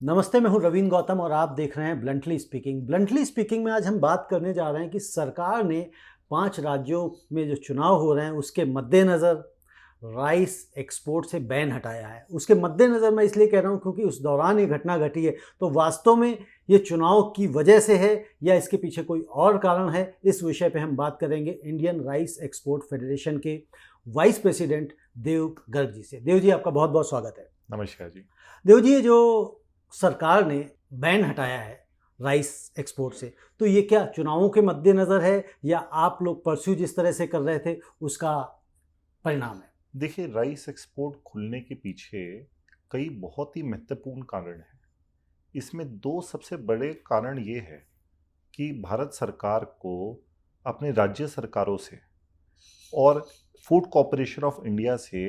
नमस्ते, मैं हूं रवीन गौतम और आप देख रहे हैं ब्लंटली स्पीकिंग। ब्लंटली स्पीकिंग में आज हम बात करने जा रहे हैं कि सरकार ने 5 राज्यों में जो चुनाव हो रहे हैं उसके मद्देनज़र राइस एक्सपोर्ट से बैन हटाया है। उसके मद्देनज़र मैं इसलिए कह रहा हूं क्योंकि उस दौरान ये घटना घटी है। तो वास्तव में ये चुनाव की वजह से है या इसके पीछे कोई और कारण है, इस विषय पे हम बात करेंगे इंडियन राइस एक्सपोर्ट फेडरेशन के वाइस प्रेसिडेंट देव गर्ग जी से। देव जी, आपका बहुत बहुत स्वागत है। नमस्कार जी। देव जी, ये जो सरकार ने बैन हटाया है राइस एक्सपोर्ट से, तो ये क्या चुनावों के मद्देनज़र है या आप लोग परस्यू जिस तरह से कर रहे थे उसका परिणाम है? देखिए, राइस एक्सपोर्ट खुलने के पीछे कई बहुत ही महत्वपूर्ण कारण हैं। इसमें दो सबसे बड़े कारण ये है कि भारत सरकार को अपने राज्य सरकारों से और फूड कॉरपोरेशन ऑफ इंडिया से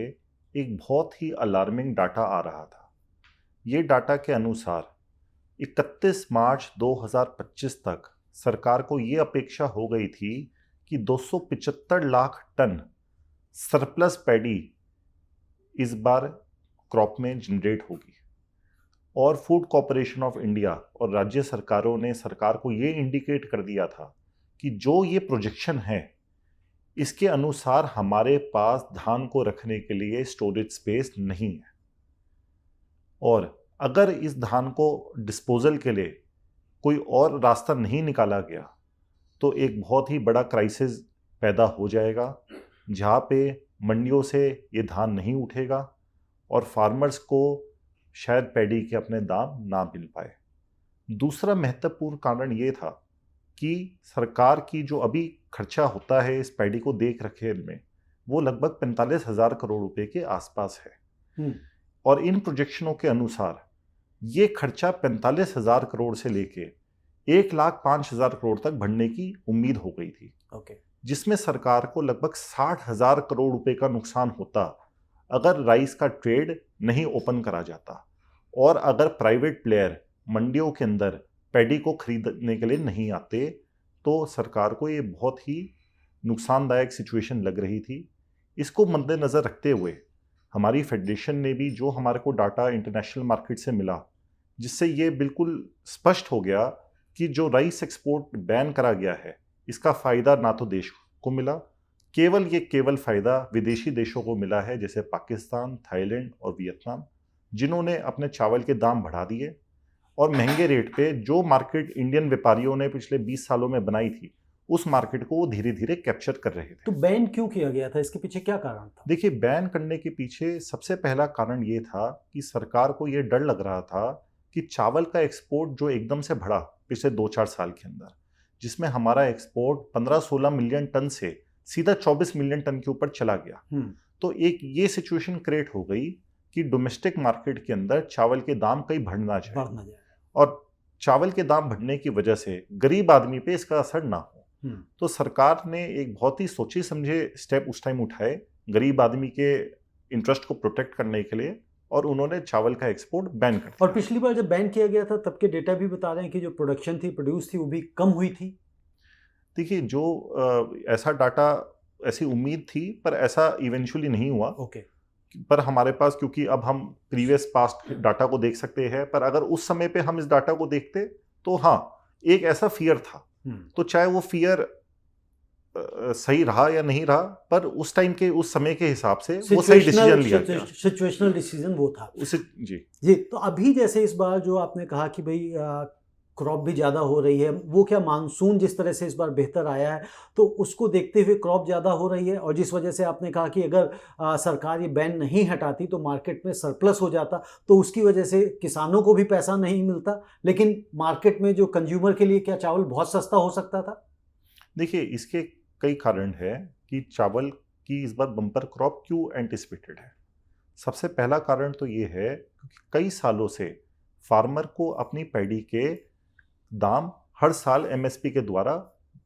एक बहुत ही अलार्मिंग डाटा आ रहा था। ये डाटा के अनुसार 31 मार्च 2025 तक सरकार को ये अपेक्षा हो गई थी कि 275 लाख टन सरप्लस पैडी इस बार क्रॉप में जनरेट होगी। और फूड कॉरपोरेशन ऑफ इंडिया और राज्य सरकारों ने सरकार को ये इंडिकेट कर दिया था कि जो ये प्रोजेक्शन है इसके अनुसार हमारे पास धान को रखने के लिए स्टोरेज स्पेस नहीं है, और अगर इस धान को डिस्पोजल के लिए कोई और रास्ता नहीं निकाला गया तो एक बहुत ही बड़ा क्राइसिस पैदा हो जाएगा, जहाँ पे मंडियों से ये धान नहीं उठेगा और फार्मर्स को शायद पैडी के अपने दाम ना मिल पाए। दूसरा महत्वपूर्ण कारण ये था कि सरकार की जो अभी खर्चा होता है इस पैडी को देख रखे में, वो लगभग 45,000 करोड़ रुपए के आसपास है। और इन प्रोजेक्शनों के अनुसार ये खर्चा 45,000 करोड़ से लेके 1,05,000 करोड़ तक बढ़ने की उम्मीद हो गई थी। जिसमें सरकार को लगभग 60,000 करोड़ रुपए का नुकसान होता अगर राइस का ट्रेड नहीं ओपन करा जाता और अगर प्राइवेट प्लेयर मंडियों के अंदर पैडी को खरीदने के लिए नहीं आते, तो सरकार को ये बहुत ही नुकसानदायक सिचुएशन लग रही थी। इसको मद्देनज़र रखते हुए हमारी फेडरेशन ने भी जो हमारे को डाटा इंटरनेशनल मार्केट से मिला, जिससे ये बिल्कुल स्पष्ट हो गया कि जो राइस एक्सपोर्ट बैन करा गया है इसका फ़ायदा ना तो देश को मिला, केवल फ़ायदा विदेशी देशों को मिला है, जैसे पाकिस्तान, थाईलैंड और वियतनाम, जिन्होंने अपने चावल के दाम बढ़ा दिए और महंगे रेट पे जो मार्केट इंडियन व्यापारियों ने पिछले 20 सालों में बनाई थी उस मार्केट को वो धीरे धीरे कैप्चर कर रहे थे। तो बैन क्यों किया गया था? इसके पीछे क्या कारण था? देखिए, बैन करने के पीछे सबसे पहला कारण ये था कि सरकार को ये डर लग रहा था कि चावल का एक्सपोर्ट जो एकदम से बढ़ा पिछले 2-4 साल के अंदर, जिसमें हमारा एक्सपोर्ट 15-16 मिलियन टन से सीधा 24 मिलियन टन के ऊपर चला गया, तो एक ये सिचुएशन क्रिएट हो गई कि डोमेस्टिक मार्केट के अंदर चावल के दाम कहीं बढ़ ना जाए और चावल के दाम बढ़ने की वजह से गरीब आदमी पे इसका असर ना हो। तो सरकार ने एक बहुत ही सोचे समझे स्टेप उस टाइम उठाए गरीब आदमी के इंटरेस्ट को प्रोटेक्ट करने के लिए, और उन्होंने चावल का एक्सपोर्ट बैन कर दिया। और पिछली बार जब बैन किया गया था तब के डेटा भी बता रहे हैं कि जो प्रोडक्शन थी, प्रोड्यूस थी, वो भी कम हुई थी। देखिए, जो ऐसा डाटा, ऐसी उम्मीद थी, पर ऐसा इवेंचुअली नहीं हुआ। पर हमारे पास, क्योंकि अब हम प्रीवियस पास्ट डाटा को देख सकते हैं, पर अगर उस समय पे हम इस डाटा को देखते तो हाँ, एक ऐसा फियर था। तो चाहे वो फियर सही रहा या नहीं रहा, पर उस टाइम के, उस समय के हिसाब से वो सही डिसीजन लिया गया। सिचुएशनल डिसीजन वो था उसे जी। तो अभी जैसे इस बार जो आपने कहा कि भाई क्रॉप भी ज़्यादा हो रही है, वो क्या मानसून जिस तरह से इस बार बेहतर आया है तो उसको देखते हुए क्रॉप ज़्यादा हो रही है, और जिस वजह से आपने कहा कि अगर सरकार ये बैन नहीं हटाती तो मार्केट में सरप्लस हो जाता, तो उसकी वजह से किसानों को भी पैसा नहीं मिलता, लेकिन मार्केट में जो कंज्यूमर के लिए क्या चावल बहुत सस्ता हो सकता था? देखिए, इसके कई कारण है कि चावल की इस बार बम्पर क्रॉप क्यों एंटिसिपेटेड है। सबसे पहला कारण तो ये है कि कई सालों से फार्मर को अपनी पैडी के दाम हर साल एमएसपी के द्वारा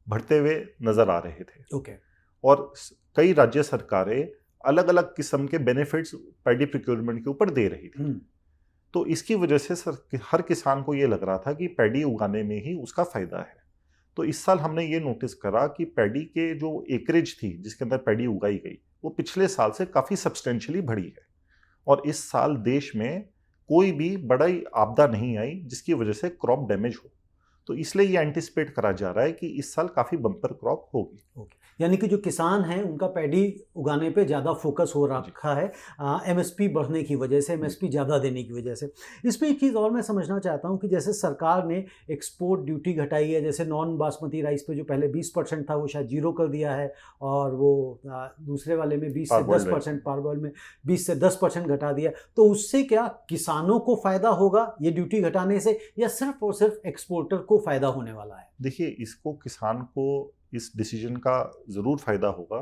बढ़ते हुए नजर आ रहे थे। और कई राज्य सरकारें अलग अलग किस्म के बेनिफिट्स पैडी प्रोक्योरमेंट के ऊपर दे रही थी। तो इसकी वजह से हर किसान को ये लग रहा था कि पैडी उगाने में ही उसका फायदा है। तो इस साल हमने ये नोटिस करा कि पैडी के जो एकरेज थी जिसके अंदर पैडी उगाई गई, वो पिछले साल से काफ़ी सब्सटेंशियली बढ़ी है। और इस साल देश में कोई भी बड़ी आपदा नहीं आई जिसकी वजह से क्रॉप डैमेज हो। तो इसलिए ये एंटिसिपेट करा जा रहा है कि इस साल काफ़ी बम्पर क्रॉप होगी। ओके, यानी कि जो किसान हैं उनका पैडी उगाने पे ज़्यादा फोकस हो रखा है एमएसपी बढ़ने की वजह से, एमएसपी ज़्यादा देने की वजह से। इसमें एक चीज़ और मैं समझना चाहता हूँ कि जैसे सरकार ने एक्सपोर्ट ड्यूटी घटाई है, जैसे नॉन बासमती राइस पे जो पहले 20% था वो शायद 0 कर दिया है, और वो दूसरे वाले में 20 से Parboiled 10%, पारबॉइल में 20 से 10% घटा दिया। तो उससे क्या किसानों को फ़ायदा होगा ये ड्यूटी घटाने से, या सिर्फ और सिर्फ एक्सपोर्टर को फ़ायदा होने वाला है? देखिए, इसको किसान को इस डिसीजन का ज़रूर फ़ायदा होगा,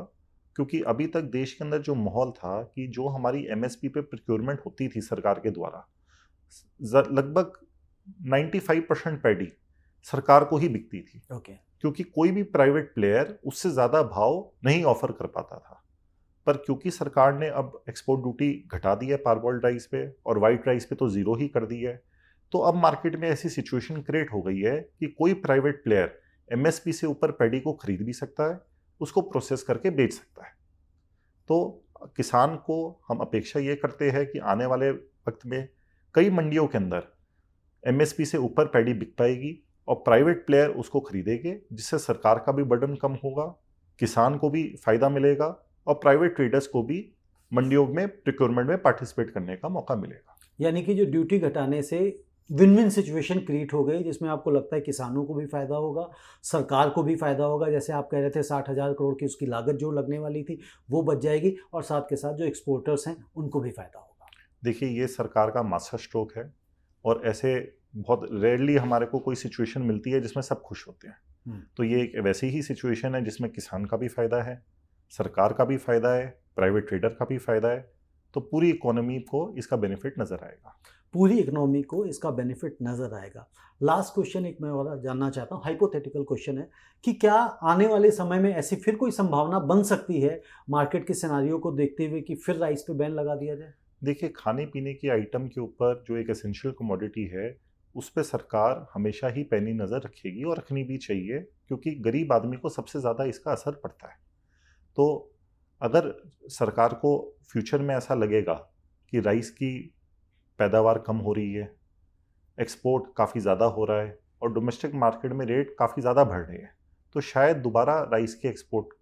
क्योंकि अभी तक देश के अंदर जो माहौल था कि जो हमारी एमएसपी पे प्रोक्योरमेंट होती थी सरकार के द्वारा, लगभग 95% पैडी सरकार को ही बिकती थी। ओके, क्योंकि कोई भी प्राइवेट प्लेयर उससे ज़्यादा भाव नहीं ऑफर कर पाता था। पर क्योंकि सरकार ने अब एक्सपोर्ट ड्यूटी घटा दी है पारबॉइल्ड राइस पे, और वाइट राइस पे तो ज़ीरो ही कर दी है, तो अब मार्केट में ऐसी सिचुएशन क्रिएट हो गई है कि कोई प्राइवेट प्लेयर एमएसपी से ऊपर पैडी को खरीद भी सकता है, उसको प्रोसेस करके बेच सकता है। तो किसान को हम अपेक्षा ये करते हैं कि आने वाले वक्त में कई मंडियों के अंदर एमएसपी से ऊपर पैडी बिक पाएगी और प्राइवेट प्लेयर उसको खरीदेंगे, जिससे सरकार का भी बर्डन कम होगा, किसान को भी फायदा मिलेगा और प्राइवेट ट्रेडर्स को भी मंडियों में प्रोक्योरमेंट में पार्टिसिपेट करने का मौका मिलेगा। यानी कि जो ड्यूटी घटाने से विन विन सिचुएशन क्रिएट हो गई, जिसमें आपको लगता है किसानों को भी फ़ायदा होगा, सरकार को भी फ़ायदा होगा। जैसे आप कह रहे थे 60,000 करोड़ की उसकी लागत जो लगने वाली थी वो बच जाएगी, और साथ के साथ जो एक्सपोर्टर्स हैं उनको भी फ़ायदा होगा। देखिए, ये सरकार का मास्टर स्ट्रोक है, और ऐसे बहुत रेयरली हमारे को कोई सिचुएशन मिलती है जिसमें सब खुश होते हैं। तो ये एक वैसी ही सिचुएशन है जिसमें किसान का भी फ़ायदा है, सरकार का भी फ़ायदा है, प्राइवेट ट्रेडर का भी फ़ायदा है। तो पूरी इकोनॉमी को इसका बेनिफिट नज़र आएगा। पूरी इकोनॉमी को इसका बेनिफिट नज़र आएगा। लास्ट क्वेश्चन एक मैं और जानना चाहता हूँ, हाइपोथेटिकल क्वेश्चन है कि क्या आने वाले समय में ऐसी फिर कोई संभावना बन सकती है मार्केट के सिनारियो को देखते हुए कि फिर राइस पे बैन लगा दिया जाए? देखिए, खाने पीने की आइटम के ऊपर जो एक एसेंशियल कमोडिटी है, उस पे सरकार हमेशा ही पैनी नज़र रखेगी, और रखनी भी चाहिए, क्योंकि गरीब आदमी को सबसे ज़्यादा इसका असर पड़ता है। तो अगर सरकार को फ्यूचर में ऐसा लगेगा कि राइस की पैदावार कम हो रही है, एक्सपोर्ट काफ़ी ज़्यादा हो रहा है और डोमेस्टिक मार्केट में रेट काफ़ी ज़्यादा बढ़ रहे हैं, तो शायद दोबारा राइस के एक्सपोर्ट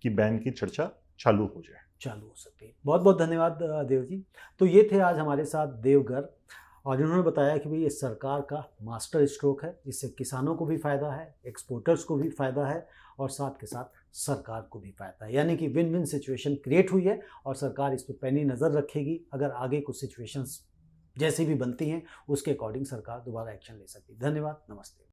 की बैन की चर्चा चालू हो जाए। चालू हो सकती है। बहुत बहुत धन्यवाद देव जी। तो ये थे आज हमारे साथ देव गर्ग, और इन्होंने बताया कि भाई ये सरकार का मास्टर स्ट्रोक है, इससे किसानों को भी फ़ायदा है, एक्सपोर्टर्स को भी फ़ायदा है, और साथ के साथ सरकार को भी फ़ायदा है। यानी कि विन विन सिचुएशन क्रिएट हुई है, और सरकार इस पर पैनी नज़र रखेगी। अगर आगे कुछ सिचुएशंस जैसी भी बनती हैं उसके अकॉर्डिंग सरकार दोबारा एक्शन ले सकती है। धन्यवाद, नमस्ते।